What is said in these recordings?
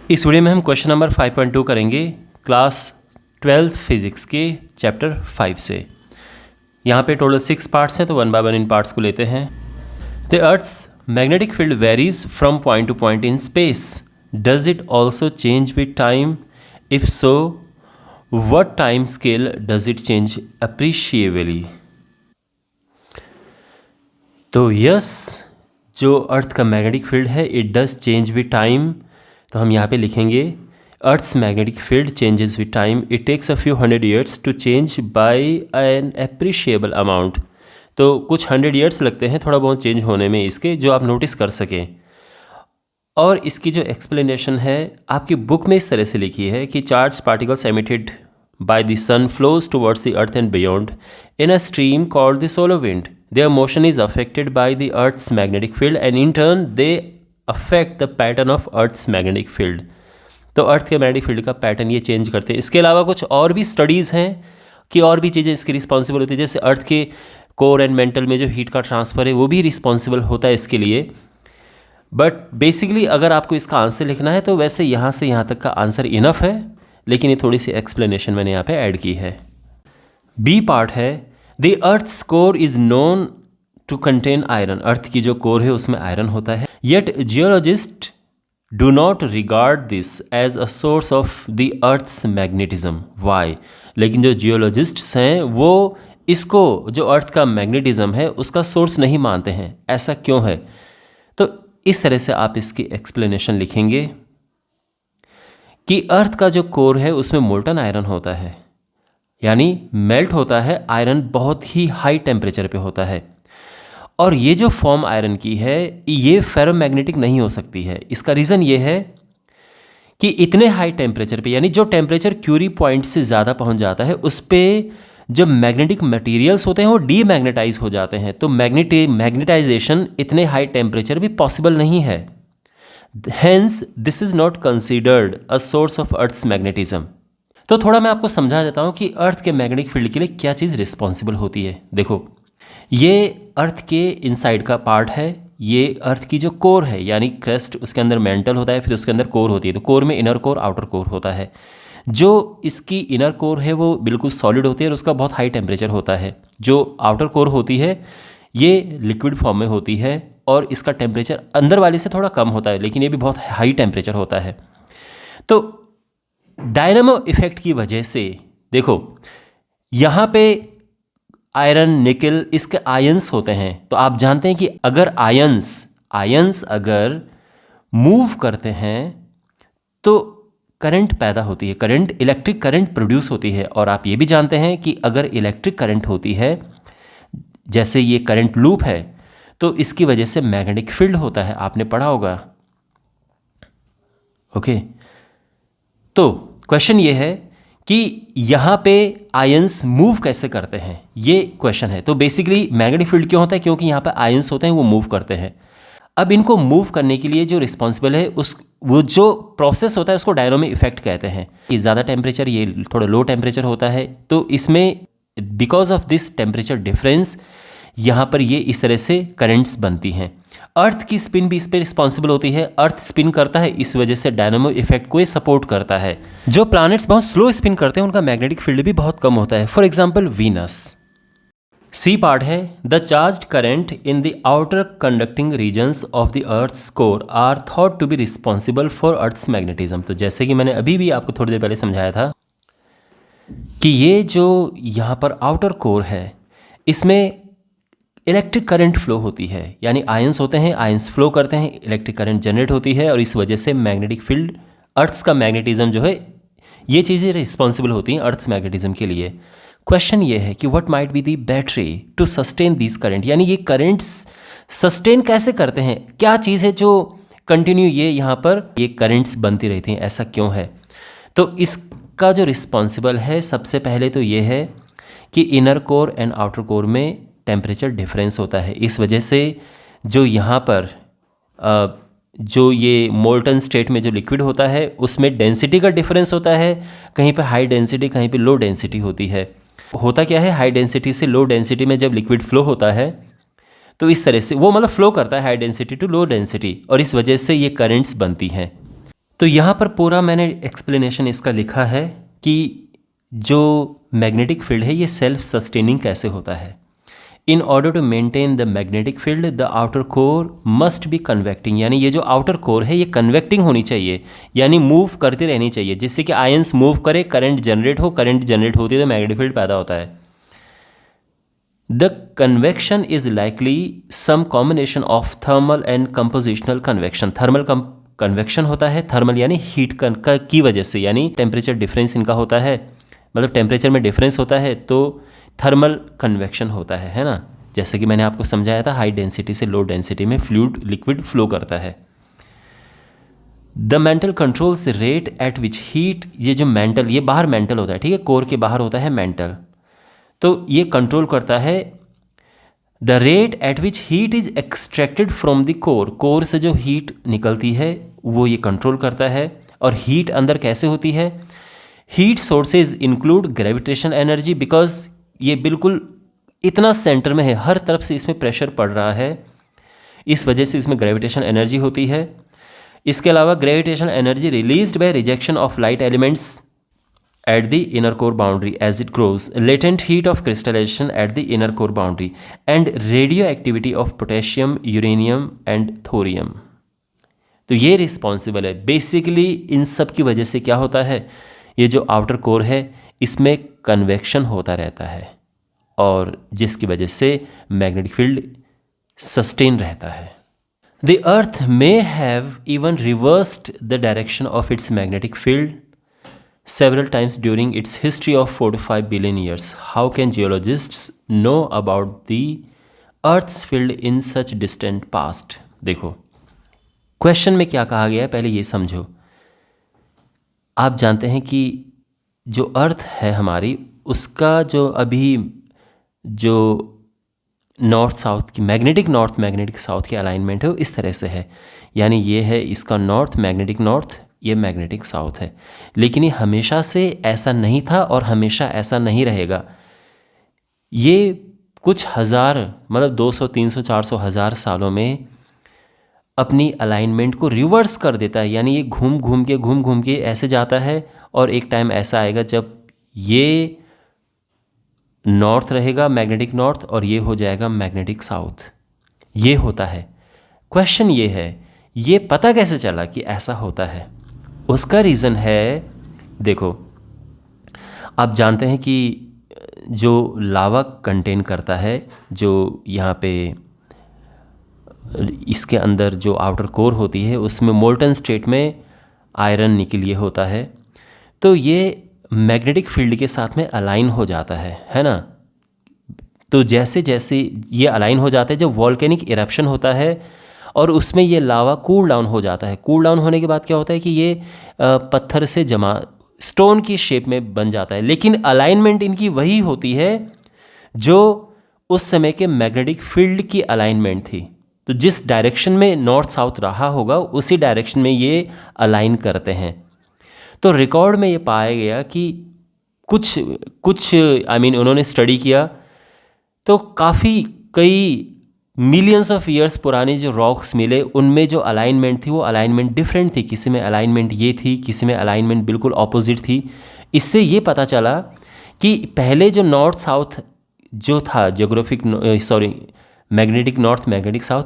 इस वीडियो में हम क्वेश्चन नंबर 5.2 करेंगे क्लास 12th फिजिक्स के चैप्टर 5 से। यहाँ पे टोटल 6 पार्ट्स हैं, तो वन बाय वन इन पार्ट्स को लेते हैं। The earth's magnetic field varies from point to point in space. Does it also change with time? If so, what time scale does it change appreciably? तो yes, जो earth का magnetic field है it does change with time. तो हम यहाँ पे लिखेंगे earth's magnetic field changes with time. It takes a few 100 years to change bye an appreciable amount. तो कुछ 100 ईयर्स लगते हैं थोड़ा बहुत चेंज होने में इसके, जो आप नोटिस कर सकें। और इसकी जो एक्सप्लेनेशन है आपकी बुक में इस तरह से लिखी है कि charge particles emitted by the sun flows towards the earth and beyond in a stream called the solar wind. Their motion is affected by the earth's magnetic field and in turn they affect the pattern of earth's magnetic field. तो अर्थ के magnetic field का pattern ये change करते हैं। इसके अलावा कुछ और भी स्टडीज़ हैं कि और भी चीज़ें इसकी रिस्पॉन्सिबल होती है, जैसे अर्थ के कोर एंड मेंटल में जो हीट का ट्रांसफ़र है वो भी रिस्पॉन्सिबल होता है इसके लिए। बट बेसिकली अगर आपको इसका आंसर लिखना है तो वैसे यहाँ से यहाँ तक का आंसर इनफ है, लेकिन ये थोड़ी सी एक्सप्लेनेशन मैंने यहाँ पे ऐड की है। बी पार्ट है the earth's core is known to contain iron. Earth की जो कोर है उसमें आयरन होता है। Yet geologists do not regard this as a source of the earth's magnetism. Why? लेकिन जो जियोलॉजिस्ट्स हैं वो इसको जो अर्थ का मैग्नेटिज्म है उसका सोर्स नहीं मानते हैं। ऐसा क्यों है? तो इस तरह से आप इसकी एक्सप्लेनेशन लिखेंगे कि अर्थ का जो कोर है उसमें मोल्टन आयरन होता है, यानी मेल्ट होता है। आयरन बहुत ही हाई टेम्परेचर पे होता है और ये जो फॉर्म आयरन की है ये फेरोमैग्नेटिक नहीं हो सकती है। इसका रीज़न ये है कि इतने हाई टेम्परेचर पे, यानी जो टेम्परेचर क्यूरी पॉइंट से ज़्यादा पहुंच जाता है उस पर जो मैग्नेटिक मटेरियल्स होते हैं वो डीमैग्नेटाइज हो जाते हैं। तो मैग्नेटाइजेशन इतने हाई टेम्परेचर भी पॉसिबल नहीं है। Hence, this is not considered a source of Earth's magnetism. तो थोड़ा मैं आपको समझा देता हूँ कि अर्थ के मैग्नेटिक फील्ड के लिए क्या चीज़ रिस्पॉन्सिबल होती है। देखो, ये अर्थ के इनसाइड का पार्ट है, ये अर्थ की जो कोर है यानी क्रस्ट, उसके अंदर मेंटल होता है, फिर उसके अंदर कोर होती है। तो कोर में इनर कोर आउटर कोर होता है। जो इसकी इनर कोर है वो बिल्कुल सॉलिड होती है और उसका बहुत हाई टेम्परेचर होता है। जो आउटर कोर होती है ये लिक्विड फॉर्म में होती है और इसका टेम्परेचर अंदर वाले से थोड़ा कम होता है, लेकिन ये भी बहुत हाई टेम्परेचर होता है। तो डायनामो इफेक्ट की वजह से देखो यहाँ पे आयरन, निकल, इसके आयंस होते हैं। तो आप जानते हैं कि अगर आयंस अगर मूव करते हैं तो करंट पैदा होती है, करंट, इलेक्ट्रिक करंट प्रोड्यूस होती है। और आप ये भी जानते हैं कि अगर इलेक्ट्रिक करंट होती है, जैसे ये करंट लूप है, तो इसकी वजह से मैग्नेटिक फील्ड होता है। आपने पढ़ा होगा। ओके, तो क्वेश्चन ये है कि यहाँ पे आयंस मूव कैसे करते हैं, ये क्वेश्चन है। तो बेसिकली मैग्नेटिक फील्ड क्यों होता है? क्योंकि यहाँ पे आयंस होते हैं, वो मूव करते हैं। अब इनको मूव करने के लिए जो रिस्पॉन्सिबल है वो जो प्रोसेस होता है उसको डायनामो इफेक्ट कहते हैं। ये ज़्यादा टेम्परेचर, ये थोड़ा लो टेम्परेचर होता है। तो इसमें because of this temperature difference यहाँ पर ये इस तरह से करंट्स बनती हैं। अर्थ की स्पिन भी इस पर रिस्पॉन्सिबल होती है। अर्थ स्पिन करता है, इस वजह से डायनामो इफेक्ट को ये सपोर्ट करता है। जो प्लैनेट्स बहुत स्लो स्पिन करते हैं उनका मैग्नेटिक फील्ड भी बहुत कम होता है। For example Venus. C part है the charged current in the outer conducting regions of the earth's core are thought to be responsible for earth's magnetism. तो जैसे कि मैंने अभी भी आपको थोड़ी देर पहले समझाया था कि ये जो यहाँ पर आउटर कोर है इसमें इलेक्ट्रिक करंट फ्लो होती है, यानी आयंस होते हैं, आयंस फ्लो करते हैं, इलेक्ट्रिक करंट जनरेट होती है और इस वजह से मैग्नेटिक फील्ड, अर्थ्स का मैग्नेटिज्म जो है, ये चीज़ें रिस्पॉन्सिबल होती हैं अर्थ्स मैग्नेटिज्म के लिए। क्वेश्चन ये है कि what might be the battery to sustain this current, यानी ये करंट्स सस्टेन कैसे करते हैं, क्या चीज़ है जो कंटिन्यू ये यहाँ पर ये करंट्स बनती रहती हैं, ऐसा क्यों है? तो इसका जो रिस्पॉन्सिबल है सबसे पहले तो ये है कि inner core and outer core में टेम्परेचर डिफरेंस होता है। इस वजह से जो यहाँ पर जो ये मोल्टन स्टेट में जो लिक्विड होता है उसमें डेंसिटी का डिफरेंस होता है। कहीं पे हाई डेंसिटी, कहीं पे लो डेंसिटी होती है। होता क्या है, हाई डेंसिटी से लो डेंसिटी में जब लिक्विड फ्लो होता है तो इस तरह से वो मतलब फ्लो करता है high density to low density और इस वजह से ये करंट्स बनती हैं। तो यहाँ पर पूरा मैंने एक्सप्लेनेशन इसका लिखा है कि जो मैग्नेटिक फील्ड है ये सेल्फ सस्टेनिंग कैसे होता है। In order to maintain the magnetic field the outer core must be convecting, यानी ये जो आउटर कोर है ये कन्वेक्टिंग होनी चाहिए, यानी मूव करती रहनी चाहिए, जिससे कि आयंस मूव करे, करंट जनरेट हो, करंट जनरेट होती है तो मैग्नेटिक फील्ड पैदा होता है। The convection is likely some combination of thermal and compositional convection. Thermal convection होता है, थर्मल यानी हीट की वजह से, यानी टेम्परेचर डिफरेंस इनका होता है, मतलब टेम्परेचर में डिफरेंस होता है तो थर्मल कन्वेक्शन होता है ना। जैसे कि मैंने आपको समझाया था, हाई डेंसिटी से लो डेंसिटी में फ्लूइड लिक्विड फ्लो करता है। The mental controls rate at which heat, ये जो मेंटल, ये बाहर मेंटल होता है, ठीक है, कोर के बाहर होता है मेंटल, तो ये कंट्रोल करता है the rate at which heat is extracted from the core. Core से जो हीट निकलती है वो ये कंट्रोल करता है। और हीट अंदर कैसे होती है? Heat sources include gravitation energy, because ये बिल्कुल इतना सेंटर में है, हर तरफ से इसमें प्रेशर पड़ रहा है, इस वजह से इसमें ग्रेविटेशन एनर्जी होती है। इसके अलावा gravitation energy released by rejection of light elements at the inner core boundary as it grows, latent heat of crystallization at the inner core boundary, and radioactivity of potassium, uranium and thorium। तो ये responsible है basically इन सब की वजह से। क्या होता है? ये जो आउटर कोर है इसमें कन्वेक्शन होता रहता है और जिसकी वजह से मैग्नेटिक फील्ड सस्टेन रहता है। The earth may have even reversed the direction of its magnetic field several times during its history of 4 to 5 billion years. How can geologists know about the Earth's field in such distant past? देखो question में क्या कहा गया है, पहले ये समझो। आप जानते हैं कि जो अर्थ है हमारी, उसका जो अभी जो नॉर्थ साउथ की मैग्नेटिक नॉर्थ मैग्नेटिक साउथ की अलाइनमेंट है वो इस तरह से है, यानी ये है इसका नॉर्थ मैग्नेटिक नॉर्थ, ये मैग्नेटिक साउथ है। लेकिन ये हमेशा से ऐसा नहीं था और हमेशा ऐसा नहीं रहेगा। ये कुछ हज़ार, मतलब 200 300 400 हज़ार सालों में अपनी अलाइनमेंट को रिवर्स कर देता है, यानी ये घूम घूम के ऐसे जाता है और एक टाइम ऐसा आएगा जब ये नॉर्थ रहेगा मैग्नेटिक नॉर्थ और ये हो जाएगा मैग्नेटिक साउथ। ये होता है। क्वेश्चन ये है, ये पता कैसे चला कि ऐसा होता है? उसका रीज़न है, देखो आप जानते हैं कि जो लावा कंटेन करता है, जो यहाँ पे इसके अंदर जो आउटर कोर होती है उसमें मोल्टन स्टेट में आयरन निकल ये होता है, तो ये मैग्नेटिक फील्ड के साथ में अलाइन हो जाता है ना। तो जैसे जैसे ये अलाइन हो जाता है, जब वॉल्केनिक इरप्शन होता है और उसमें ये लावा कूल डाउन हो जाता है। कूल डाउन होने के बाद क्या होता है कि ये पत्थर से जमा स्टोन की शेप में बन जाता है, लेकिन अलाइनमेंट इनकी वही होती है जो उस समय के मैग्नेटिक फील्ड की अलाइनमेंट थी। तो जिस डायरेक्शन में नॉर्थ साउथ रहा होगा उसी डायरेक्शन में ये अलाइन करते हैं। तो रिकॉर्ड में ये पाया गया कि कुछ उन्होंने स्टडी किया तो काफ़ी कई मिलियंस ऑफ ईयर्स पुराने जो रॉक्स मिले उनमें जो अलाइनमेंट थी वो अलाइनमेंट डिफरेंट थी। किसी में अलाइनमेंट ये थी, किसी में अलाइनमेंट बिल्कुल ऑपोजिट थी। इससे ये पता चला कि पहले जो नॉर्थ साउथ जो था मैग्नेटिक नॉर्थ मैग्नेटिक साउथ,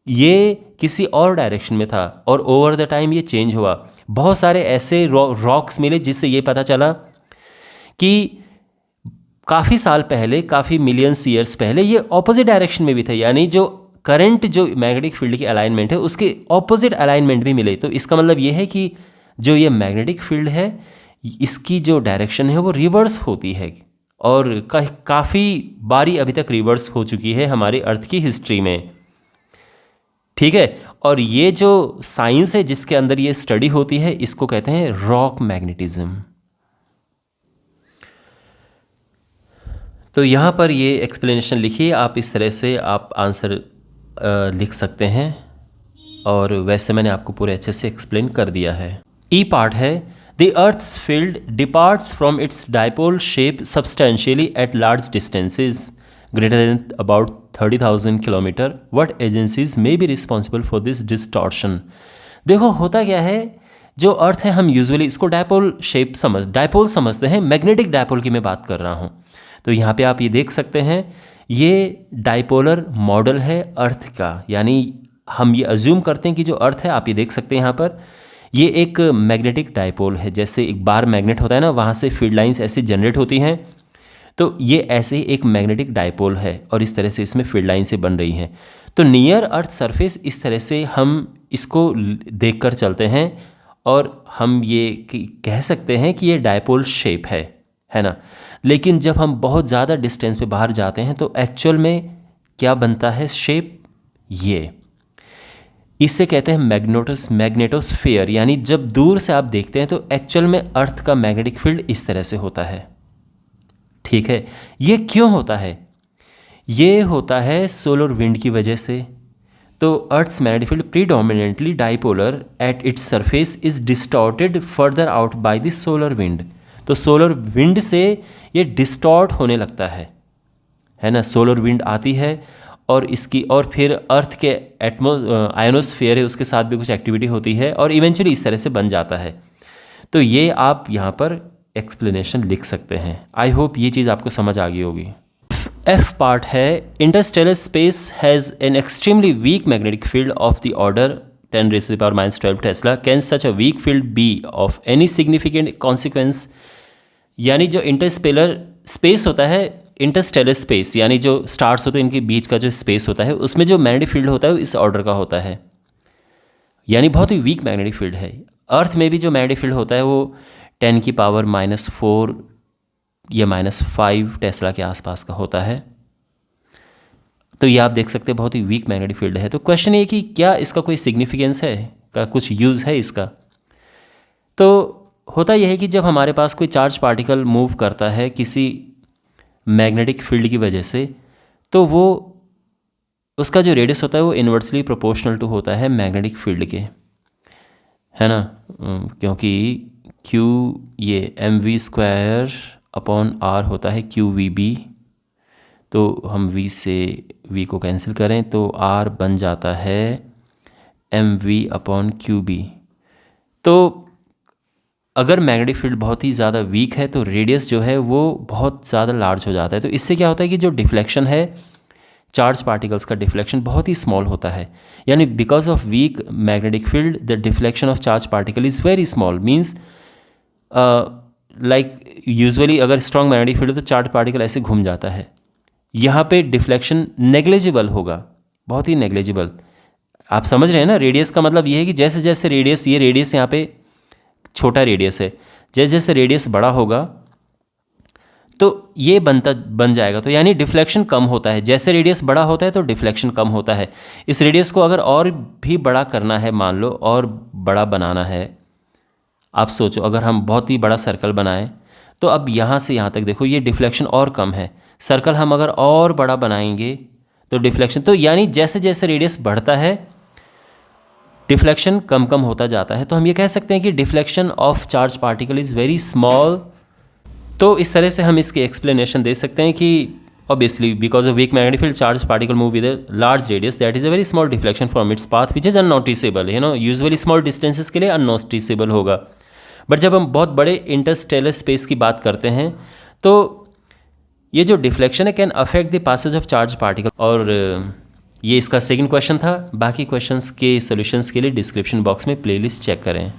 ये किसी और डायरेक्शन में था और ओवर द टाइम ये चेंज हुआ। बहुत सारे ऐसे रॉक्स मिले जिससे ये पता चला कि काफ़ी साल पहले, काफ़ी मिलियंस ईयर्स पहले ये ऑपोजिट डायरेक्शन में भी थे, यानी जो करंट जो मैग्नेटिक फील्ड की अलाइनमेंट है उसके ऑपोजिट अलाइनमेंट भी मिले। तो इसका मतलब ये है कि जो ये मैग्नेटिक फील्ड है इसकी जो डायरेक्शन है वो रिवर्स होती है और काफ़ी बारी अभी तक रिवर्स हो चुकी है हमारी अर्थ की हिस्ट्री में, ठीक है। और ये जो साइंस है जिसके अंदर ये स्टडी होती है इसको कहते हैं रॉक मैग्नेटिज्म। तो यहाँ पर ये एक्सप्लेनेशन लिखिए, आप इस तरह से आप आंसर लिख सकते हैं और वैसे मैंने आपको पूरे अच्छे से एक्सप्लेन कर दिया है। ई पार्ट है, the earth's field departs from its dipole shape substantially at large distances greater than about 30,000 kilometre. What agencies may be responsible for this distortion? देखो होता क्या है जो अर्थ है हम यूजुअली इसको डायपोल समझते हैं, मैग्नेटिक डायपोल की मैं बात कर रहा हूँ। तो यहाँ पे आप ये देख सकते हैं, ये डायपोलर मॉडल है अर्थ का, यानी हम ये अज्यूम करते हैं कि जो अर्थ है, आप ये देख सकते हैं यहाँ पर, ये एक मैग्नेटिक डायपोल है। जैसे एक बार मैग्नेट होता है ना, वहाँ से फील्ड लाइंस ऐसे जनरेट होती हैं, तो ये ऐसे ही एक मैग्नेटिक डायपोल है और इस तरह से इसमें फील्ड लाइन से बन रही हैं। तो नियर अर्थ सरफेस इस तरह से हम इसको देखकर चलते हैं और हम ये कह सकते हैं कि ये डायपोल शेप है ना। लेकिन जब हम बहुत ज़्यादा डिस्टेंस पे बाहर जाते हैं तो एक्चुअल में क्या बनता है शेप, ये इससे कहते हैं मैग्नेटोस्फीयर। यानी जब दूर से आप देखते हैं तो एक्चुअल में अर्थ का मैग्नेटिक फील्ड इस तरह से होता है। ठीक है, ये क्यों होता है? ये होता है सोलर विंड की वजह से। तो earth's magnetic field predominantly dipolar at its surface is distorted further out by the solar wind. तो सोलर विंड से ये डिस्टॉर्ट होने लगता है ना। सोलर विंड आती है और इसकी और फिर अर्थ के आयोनोस्फीयर है, उसके साथ भी कुछ एक्टिविटी होती है और इवेंचुअली इस तरह से बन जाता है। तो ये आप यहाँ पर एक्सप्लेनेशन लिख सकते हैं। आई होप ये चीज़ आपको समझ आ गई होगी। एफ पार्ट है, interstellar space has an extremely weak magnetic field of the order 10⁻⁻12 tesla. Can such a weak field be of any significant consequence. यानी जो इंटरस्टेलर स्पेस होता है, इंटरस्टेलर स्पेस यानी जो स्टार्स होते हैं इनके बीच का जो स्पेस होता है, उसमें जो मैग्नेटिक फील्ड होता है वो इस ऑर्डर का होता है, यानी बहुत ही वीक मैग्नेटिक फील्ड है। अर्थ में भी जो मैग्नेटिक फील्ड होता है वो 10⁻⁻4 या -5 टेस्ला के आसपास का होता है। तो ये आप देख सकते हैं बहुत ही वीक मैग्नेटिक फील्ड है। तो क्वेश्चन ये कि क्या इसका कोई सिग्निफिकेंस है, का कुछ यूज़ है इसका? तो होता यह है कि जब हमारे पास कोई चार्ज पार्टिकल मूव करता है किसी मैग्नेटिक फील्ड की वजह से, तो वो उसका जो रेडियस होता है वो इन्वर्सली प्रोपोर्शनल टू होता है मैग्नेटिक फील्ड के, है ना। क्योंकि Q ये mv²/r होता है QVB। तो हम V से V को कैंसिल करें तो R बन जाता है mv/QB। तो अगर मैग्नेटिक फील्ड बहुत ही ज़्यादा वीक है तो रेडियस जो है वो बहुत ज़्यादा लार्ज हो जाता है। तो इससे क्या होता है कि जो डिफ्लेक्शन है चार्ज पार्टिकल्स का, डिफ्लेक्शन बहुत ही स्मॉल होता है। यानी because of weak magnetic field the deflection of charge particle is very small. Means like usually अगर स्ट्रॉन्ग मैग्नेटिक फील्ड हो तो चार्ज पार्टिकल ऐसे घूम जाता है, यहाँ पे डिफ्लेक्शन नेग्लिजिबल होगा, बहुत ही नेग्लिजिबल। आप समझ रहे हैं ना, रेडियस का मतलब ये है कि जैसे जैसे रेडियस, ये रेडियस यहाँ पे छोटा रेडियस है, जैसे जैसे रेडियस बड़ा होगा तो ये बन जाएगा। तो यानी डिफ्लेक्शन कम होता है, जैसे रेडियस बड़ा होता है तो डिफ्लेक्शन कम होता है। इस रेडियस को अगर और भी बड़ा करना है, मान लो और बड़ा बनाना है, आप सोचो अगर हम बहुत ही बड़ा सर्कल बनाएं तो अब यहाँ से यहाँ तक देखो ये डिफ्लेक्शन और कम है। सर्कल हम अगर और बड़ा बनाएंगे तो डिफ्लेक्शन, तो यानी जैसे जैसे रेडियस बढ़ता है डिफ्लेक्शन कम कम होता जाता है। तो हम ये कह सकते हैं कि deflection of charge particle is very small. तो इस तरह से हम इसकी एक्सप्लेनेशन दे सकते हैं कि obviously because of weak magnetic field charge particle move with a large radius that is a very small deflection from its path which is unnoticeable. Usually small distances के लिए अननोटिसेबल होगा, बट जब हम बहुत बड़े इंटरस्टेलर स्पेस की बात करते हैं तो ये जो डिफ्लेक्शन है can affect the passage of charge particle. और ये इसका सेकंड क्वेश्चन था। बाकी क्वेश्चंस के सॉल्यूशंस के लिए डिस्क्रिप्शन बॉक्स में प्लेलिस्ट चेक करें।